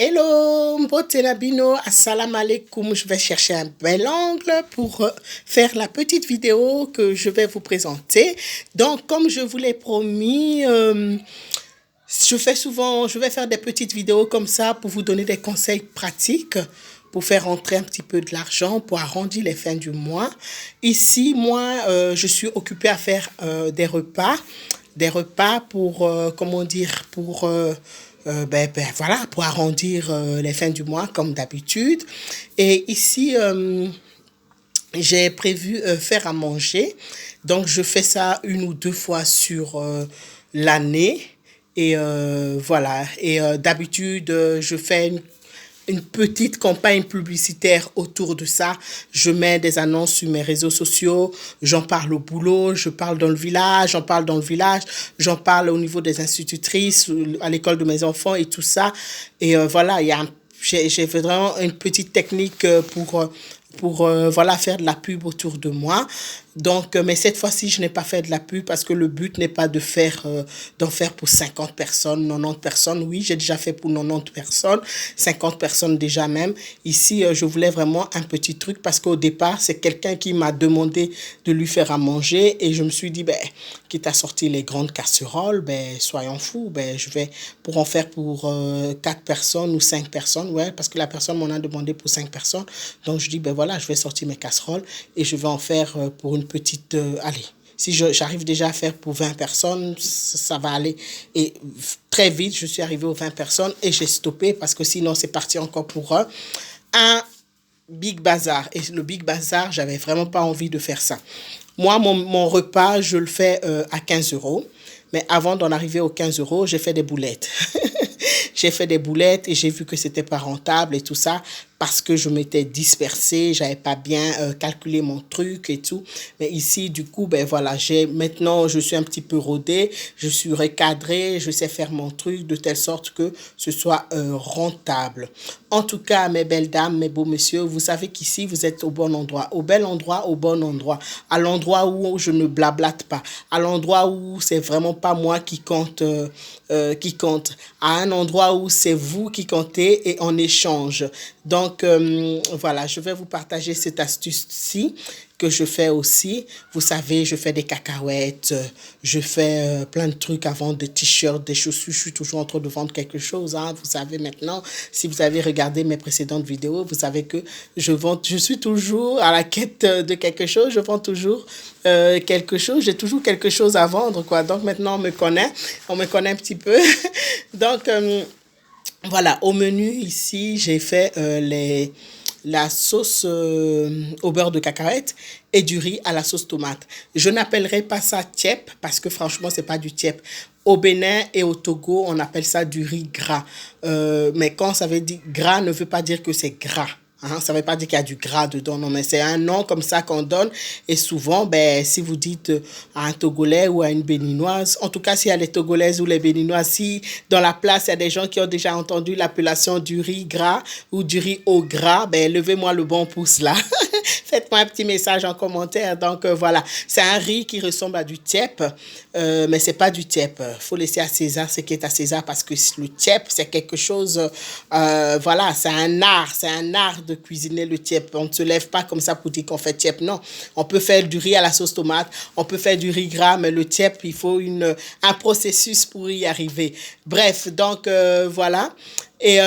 Hello, mbote nabino, assalamu alaikum. Je vais chercher un bel angle pour faire la petite vidéo que je vais vous présenter. Donc, comme je vous l'ai promis, je vais faire des petites vidéos comme ça pour vous donner des conseils pratiques pour faire rentrer un petit peu de l'argent, pour arrondir les fins du mois. Ici, moi, je suis occupée à faire des repas pour, comment dire, pour, voilà, pour arrondir les fins du mois comme d'habitude. Et ici, j'ai prévu faire à manger. Donc, je fais ça une ou deux fois sur l'année. Et voilà. Et d'habitude, je fais une petite campagne publicitaire autour de ça. Je mets des annonces sur mes réseaux sociaux, j'en parle au boulot, je parle dans le village, j'en parle dans le village, j'en parle au niveau des institutrices, à l'école de mes enfants et tout ça. Et voilà, j'ai fait vraiment une petite technique pour voilà, faire de la pub autour de moi. Donc, mais cette fois-ci, je n'ai pas fait de la pub parce que le but n'est pas d'en faire pour 50 personnes, 90 personnes. Oui, j'ai déjà fait pour 90 personnes, 50 personnes déjà même. Ici, je voulais vraiment un petit truc parce qu'au départ, c'est quelqu'un qui m'a demandé de lui faire à manger et je me suis dit, ben, quitte à sortir les grandes casseroles, ben, soyons fous, ben, je vais pour en faire pour 4 personnes ou 5 personnes, ouais, parce que la personne m'en a demandé pour 5 personnes. Donc, je dis, ben voilà, je vais sortir mes casseroles et je vais en faire pour une petite... allez, si j'arrive déjà à faire pour 20 personnes, ça va aller. Et très vite, je suis arrivée aux 20 personnes et j'ai stoppé parce que sinon, c'est parti encore pour un Big Bazar. Et le Big Bazar, j'avais vraiment pas envie de faire ça. Moi, mon repas, je le fais à 15 euros. Mais avant d'en arriver aux 15 euros, j'ai fait des boulettes. J'ai fait des boulettes et j'ai vu que c'était pas rentable et tout ça parce que je m'étais dispersée, j'avais pas bien calculé mon truc et tout. Mais ici, du coup, ben voilà, maintenant, je suis un petit peu rodée, je suis recadrée, je sais faire mon truc de telle sorte que ce soit rentable. En tout cas, mes belles dames, mes beaux messieurs, vous savez qu'ici, vous êtes au bon endroit, au bel endroit, au bon endroit, à l'endroit où je ne blablate pas, à l'endroit où c'est vraiment pas moi qui compte, à un endroit où c'est vous qui comptez et en échange. Donc, voilà, je vais vous partager cette astuce-ci que je fais aussi. Vous savez, je fais des cacahuètes, je fais plein de trucs à vendre, des t-shirts, des chaussures. Je suis toujours en train de vendre quelque chose, hein. Vous savez maintenant, si vous avez regardé mes précédentes vidéos, vous savez que je suis toujours à la quête de quelque chose. Je vends toujours quelque chose. J'ai toujours quelque chose à vendre, quoi. Donc maintenant, on me connaît un petit peu. Donc, voilà, au menu ici, j'ai fait la sauce au beurre de cacahuète et du riz à la sauce tomate. Je n'appellerai pas ça tiep parce que franchement, c'est pas du tiep. Au Bénin et au Togo, on appelle ça du riz gras. Mais quand ça veut dire gras, ne veut pas dire que c'est gras. Hein, ça ne veut pas dire qu'il y a du gras dedans, non, mais c'est un nom comme ça qu'on donne. Et souvent, ben, si vous dites à un Togolais ou à une Béninoise, en tout cas, s'il y a les Togolaises ou les Béninoises, si dans la place, il y a des gens qui ont déjà entendu l'appellation du riz gras ou du riz au gras, ben, levez-moi le bon pouce là. Faites-moi un petit message en commentaire. Donc, voilà, c'est un riz qui ressemble à du tiep, mais c'est pas du tiep. Faut laisser à César ce qui est à César parce que le tiep, c'est quelque chose, voilà, c'est un art de cuisiner le tiep. On ne se lève pas comme ça pour dire qu'on fait tiep. Non, on peut faire du riz à la sauce tomate, on peut faire du riz gras, mais le tiep, il faut un processus pour y arriver. Bref, donc voilà. Et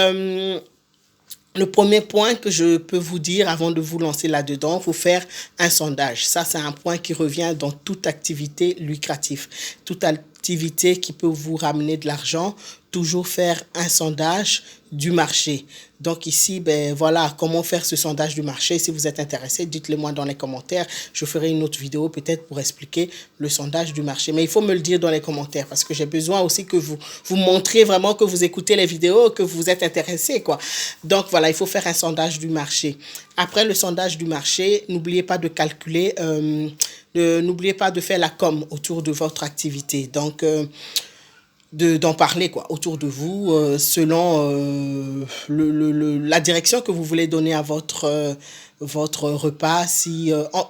le premier point que je peux vous dire avant de vous lancer là-dedans, il faut faire un sondage. Ça, c'est un point qui revient dans toute activité lucrative. Toute activité qui peut vous ramener de l'argent, toujours faire un sondage du marché. Donc ici, ben voilà, comment faire ce sondage du marché. Si vous êtes intéressé, dites-le moi dans les commentaires. Je ferai une autre vidéo peut-être pour expliquer le sondage du marché. Mais il faut me le dire dans les commentaires parce que j'ai besoin aussi que vous montriez vraiment que vous écoutez les vidéos, que vous êtes intéressé, quoi. Donc voilà, il faut faire un sondage du marché. Après le sondage du marché, n'oubliez pas de calculer, n'oubliez pas de faire la com autour de votre activité. Donc, d'en parler quoi autour de vous selon la direction que vous voulez donner à votre repas.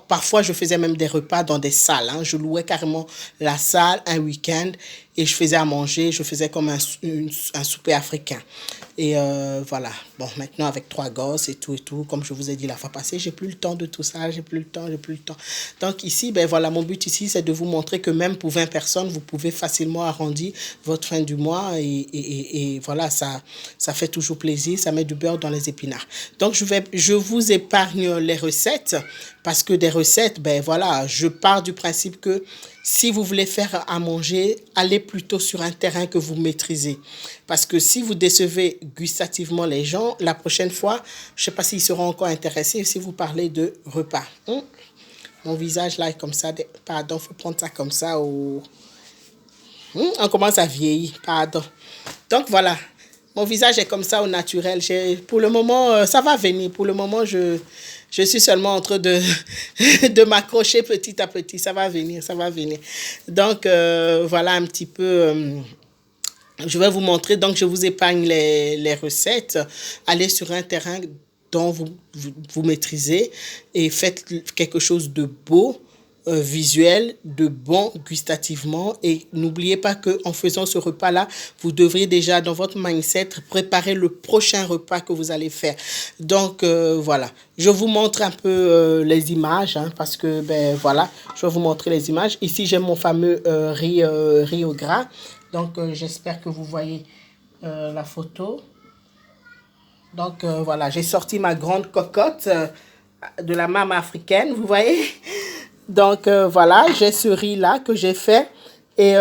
Parfois je faisais même des repas dans des salles, hein. Je louais carrément la salle un week-end et je faisais à manger, je faisais comme un souper africain. Et voilà. Bon, maintenant avec 3 gosses et tout, comme je vous ai dit la fois passée, j'ai plus le temps de tout ça, j'ai plus le temps. Donc ici, ben voilà, mon but ici, c'est de vous montrer que même pour 20 personnes, vous pouvez facilement arrondir votre fin du mois et voilà, ça fait toujours plaisir, ça met du beurre dans les épinards. Donc je vous épargne les recettes parce que des recettes, ben voilà, je pars du principe que si vous voulez faire à manger, allez plutôt sur un terrain que vous maîtrisez. Parce que si vous décevez gustativement les gens, la prochaine fois, je ne sais pas s'ils seront encore intéressés si vous parlez de repas. Mon visage là est comme ça. Pardon, il faut prendre ça comme ça. On commence à vieillir, pardon. Donc voilà, mon visage est comme ça au naturel. Pour le moment, ça va venir. Pour le moment, je suis seulement en train de m'accrocher petit à petit. Ça va venir, ça va venir. Donc voilà un petit peu... je vais vous montrer, donc je vous épargne les recettes. Allez sur un terrain dont vous maîtrisez et faites quelque chose de beau, visuel, de bon gustativement. Et n'oubliez pas qu'en faisant ce repas-là, vous devrez déjà dans votre mindset préparer le prochain repas que vous allez faire. Donc voilà, je vous montre un peu les images parce que ben voilà, je vais vous montrer les images. Ici j'ai mon fameux riz au gras. Donc, j'espère que vous voyez la photo. Donc, voilà, j'ai sorti ma grande cocotte de la mame africaine, vous voyez. Donc, voilà, j'ai ce riz-là que j'ai fait. Et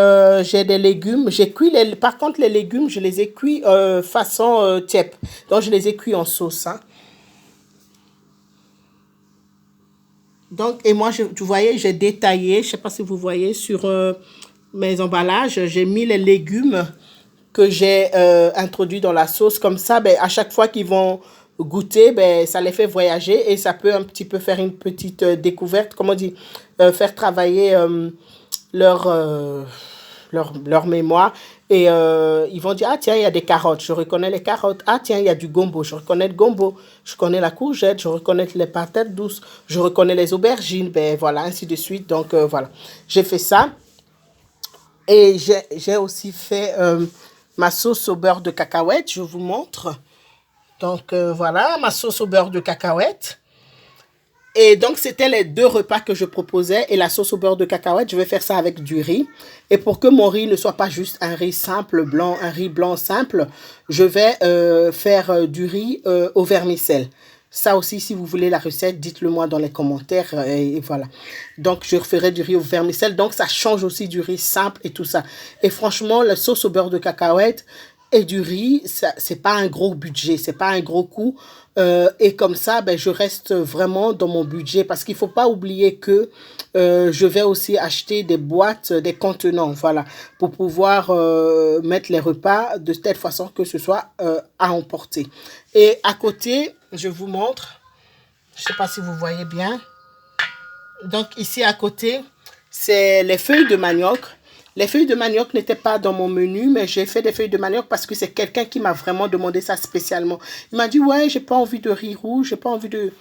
j'ai des légumes. J'ai cuit par contre, les légumes, je les ai cuits façon tiep. Donc, je les ai cuits en sauce. Donc, et moi, vous voyez, j'ai détaillé, je ne sais pas si vous voyez, sur mes emballages, j'ai mis les légumes que j'ai introduits dans la sauce. Comme ça, ben, à chaque fois qu'ils vont goûter, ben, ça les fait voyager et ça peut un petit peu faire une petite découverte, comment on dit, faire travailler leur mémoire. Et ils vont dire, ah tiens, il y a des carottes, je reconnais les carottes. Ah tiens, il y a du gombo, je reconnais le gombo. Je connais la courgette, je reconnais les patates douces, je reconnais les aubergines, ben voilà, ainsi de suite. Donc voilà, j'ai fait ça. Et j'ai aussi fait ma sauce au beurre de cacahuète, je vous montre. Donc voilà, ma sauce au beurre de cacahuète. Et donc, c'était les 2 repas que je proposais. Et la sauce au beurre de cacahuète, je vais faire ça avec du riz. Et pour que mon riz ne soit pas juste un riz simple, blanc, un riz blanc simple, je vais faire du riz au vermicelle. Ça aussi, si vous voulez la recette, dites-le moi dans les commentaires. Et voilà. Donc, je ferai du riz au vermicelle. Donc, ça change aussi du riz simple et tout ça. Et franchement, la sauce au beurre de cacahuète et du riz, c'est pas un gros budget, c'est pas un gros coût. Et comme ça, ben, je reste vraiment dans mon budget parce qu'il faut pas oublier que je vais aussi acheter des boîtes, des contenants, voilà, pour pouvoir mettre les repas de telle façon que ce soit à emporter. Et à côté, je vous montre, je sais pas si vous voyez bien. Donc ici à côté, c'est les feuilles de manioc. Les feuilles de manioc n'étaient pas dans mon menu, mais j'ai fait des feuilles de manioc parce que c'est quelqu'un qui m'a vraiment demandé ça spécialement. Il m'a dit, ouais, j'ai pas envie de riz rouge, j'ai pas envie de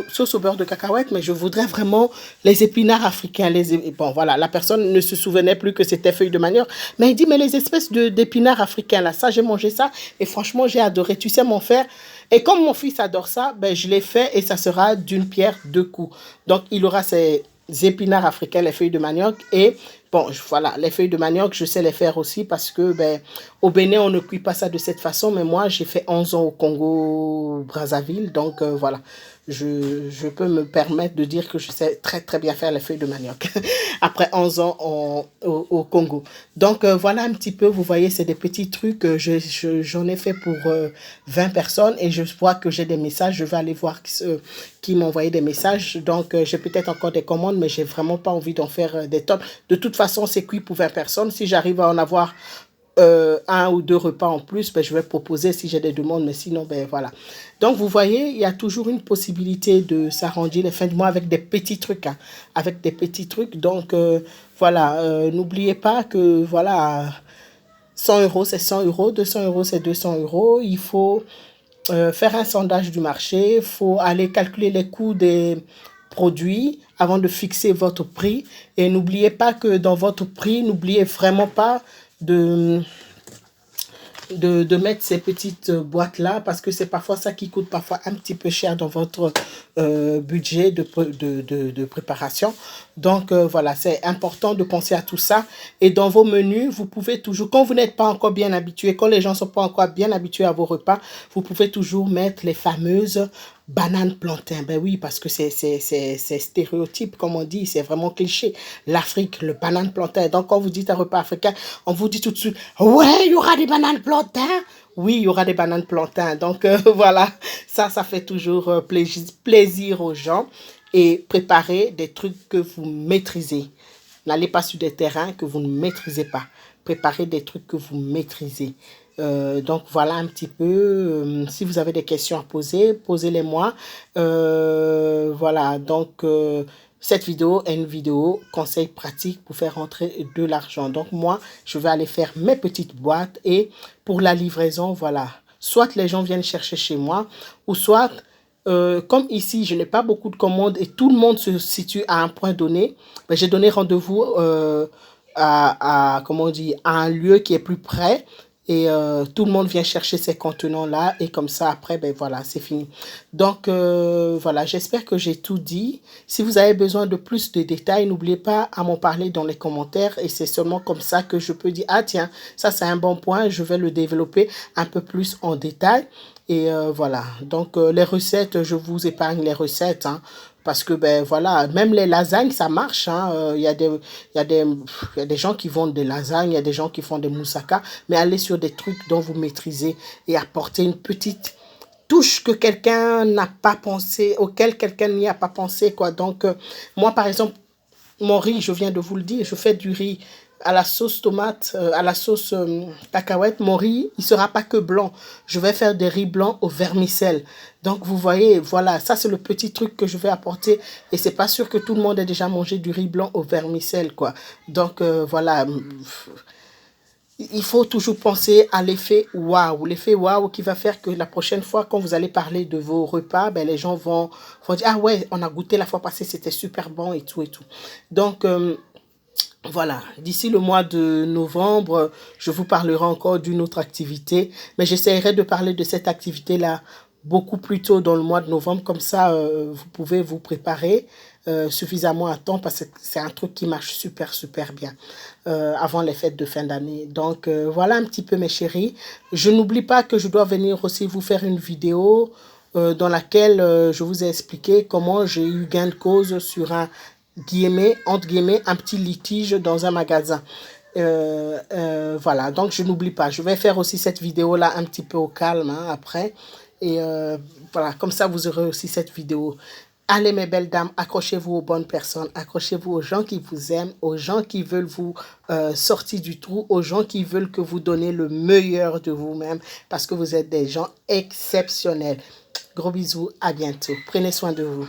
sauce au beurre de cacahuète, mais je voudrais vraiment les épinards africains. Bon, voilà, la personne ne se souvenait plus que c'était feuilles de manioc, mais il dit, mais les espèces d'épinards africains, là, ça, j'ai mangé ça, et franchement, j'ai adoré. Tu sais, mon frère, et comme mon fils adore ça, ben, je l'ai fait, et ça sera d'une pierre 2 coups. Donc, il aura ses épinards africains, les feuilles de manioc, et bon, voilà, les feuilles de manioc, je sais les faire aussi parce que ben, au Bénin, on ne cuit pas ça de cette façon, mais moi, j'ai fait 11 ans au Congo-Brazzaville, donc voilà, je peux me permettre de dire que je sais très très bien faire les feuilles de manioc après 11 ans au Congo. Donc voilà un petit peu, vous voyez, c'est des petits trucs, j'en ai fait pour 20 personnes et je vois que j'ai des messages, je vais aller voir qui m'ont envoyé des messages, donc j'ai peut-être encore des commandes, mais j'ai vraiment pas envie d'en faire des tonnes. De toute façon, c'est cuit pour 20 personnes. Si j'arrive à en avoir 1 ou 2 repas en plus, ben, je vais proposer si j'ai des demandes, mais sinon, ben voilà. Donc, vous voyez, il y a toujours une possibilité de s'arranger les fins de mois avec des petits trucs, avec des petits trucs. Donc, voilà, n'oubliez pas que, voilà, 100 euros, c'est 100 euros, 200 euros, c'est 200 euros. Il faut faire un sondage du marché, il faut aller calculer les coûts des produits avant de fixer votre prix. Et n'oubliez pas que dans votre prix, n'oubliez vraiment pas de de mettre ces petites boîtes-là parce que c'est parfois ça qui coûte parfois un petit peu cher dans votre budget de préparation. Donc, voilà, c'est important de penser à tout ça. Et dans vos menus, vous pouvez toujours, quand vous n'êtes pas encore bien habitué, quand les gens ne sont pas encore bien habitués à vos repas, vous pouvez toujours mettre les fameuses bananes plantain. Ben oui, parce que c'est stéréotype, comme on dit, c'est vraiment cliché. L'Afrique, le banane plantain. Donc, quand vous dites un repas africain, on vous dit tout de suite, ouais, il y aura des bananes plantain. Oui, il y aura des bananes plantain. Donc, voilà, ça fait toujours plaisir aux gens. Et préparez des trucs que vous maîtrisez. N'allez pas sur des terrains que vous ne maîtrisez pas. Préparez des trucs que vous maîtrisez. Donc voilà un petit peu, si vous avez des questions à poser, posez-les-moi. Voilà, donc cette vidéo est une vidéo conseil pratique pour faire rentrer de l'argent. Donc moi, je vais aller faire mes petites boîtes et pour la livraison, voilà. Soit les gens viennent chercher chez moi ou soit... comme ici, je n'ai pas beaucoup de commandes et tout le monde se situe à un point donné, ben, j'ai donné rendez-vous comment on dit, à un lieu qui est plus près et tout le monde vient chercher ces contenants-là et comme ça, après, ben voilà, c'est fini. Donc, voilà, j'espère que j'ai tout dit. Si vous avez besoin de plus de détails, n'oubliez pas à m'en parler dans les commentaires et c'est seulement comme ça que je peux dire, ah tiens, ça c'est un bon point, je vais le développer un peu plus en détail. Et voilà, donc les recettes, je vous épargne les recettes, hein, parce que, ben voilà, même les lasagnes, ça marche. Hein, il y a des gens qui vendent des lasagnes, il y a des gens qui font des moussaka, mais allez sur des trucs dont vous maîtrisez et apportez une petite touche que quelqu'un n'a pas pensé, auquel quelqu'un n'y a pas pensé, quoi. Donc, moi, par exemple, mon riz, je viens de vous le dire, je fais du riz à la sauce tomate, à la sauce cacahuète. Mon riz, il ne sera pas que blanc. Je vais faire des riz blancs au vermicelle. Donc, vous voyez, voilà, ça c'est le petit truc que je vais apporter. Et c'est pas sûr que tout le monde ait déjà mangé du riz blanc au vermicelle, quoi. Donc, voilà, il faut toujours penser à l'effet waouh. L'effet waouh qui va faire que la prochaine fois, quand vous allez parler de vos repas, ben, les gens vont dire, ah ouais, on a goûté la fois passée, c'était super bon et tout et tout. Donc, voilà, d'ici le mois de novembre, je vous parlerai encore d'une autre activité, mais j'essaierai de parler de cette activité-là beaucoup plus tôt dans le mois de novembre, comme ça vous pouvez vous préparer suffisamment à temps parce que c'est un truc qui marche super bien avant les fêtes de fin d'année. Donc voilà un petit peu mes chéris. Je n'oublie pas que je dois venir aussi vous faire une vidéo dans laquelle je vous ai expliqué comment j'ai eu gain de cause sur un entre guillemets, un petit litige dans un magasin. Voilà, donc je n'oublie pas. Je vais faire aussi cette vidéo-là un petit peu au calme hein, après. Et voilà, comme ça, vous aurez aussi cette vidéo. Allez, mes belles dames, accrochez-vous aux bonnes personnes, accrochez-vous aux gens qui vous aiment, aux gens qui veulent vous sortir du trou, aux gens qui veulent que vous donnez le meilleur de vous-même parce que vous êtes des gens exceptionnels. Gros bisous, à bientôt. Prenez soin de vous.